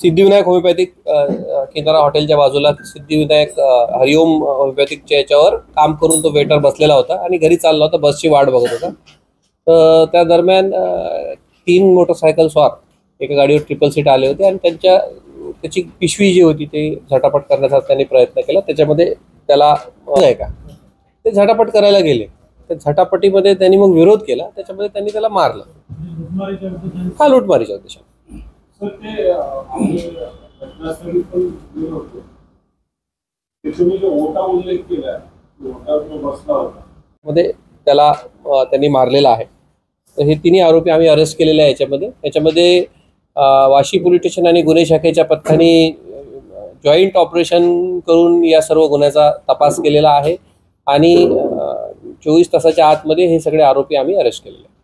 Siddhivinayak homeopathic किनारा हॉटेलच्या बाजूला सिद्धिविनायक हरिओम होमिओपॅथिकच्या याच्यावर काम करून तो वेटर बसलेला होता आणि घरी चालला होता, बसची वाट बघत होता. तर त्या दरम्यान 3 मोटरसायकल स्वार एका गाडीवर ट्रिपल सीट आले होते आणि त्याची पिशवी जी होती ते झटापट करण्याचा त्यांनी प्रयत्न केला. त्याच्यामध्ये त्याला आहे का ते झटापट करायला गेले. त्या झटापटीमध्ये त्यांनी मग विरोध केला, त्याच्यामध्ये त्यांनी त्याला मारलं. हा, लुटमारीच्या उद्देशाने. मध्ये त्याला त्यांनी मारलेला आहे. तर हे तिन्ही आरोपी आम्ही अरेस्ट केलेले आहे. याच्यामध्ये वाशी पोलीस स्टेशन आणि गुन्हे शाखेच्या पथकाने जॉईंट ऑपरेशन करून या सर्व गुन्ह्याचा तपास केलेला आहे आणि 24 तासाच्या आतमध्ये हे सगळे आरोपी आम्ही अरेस्ट केलेले आहेत.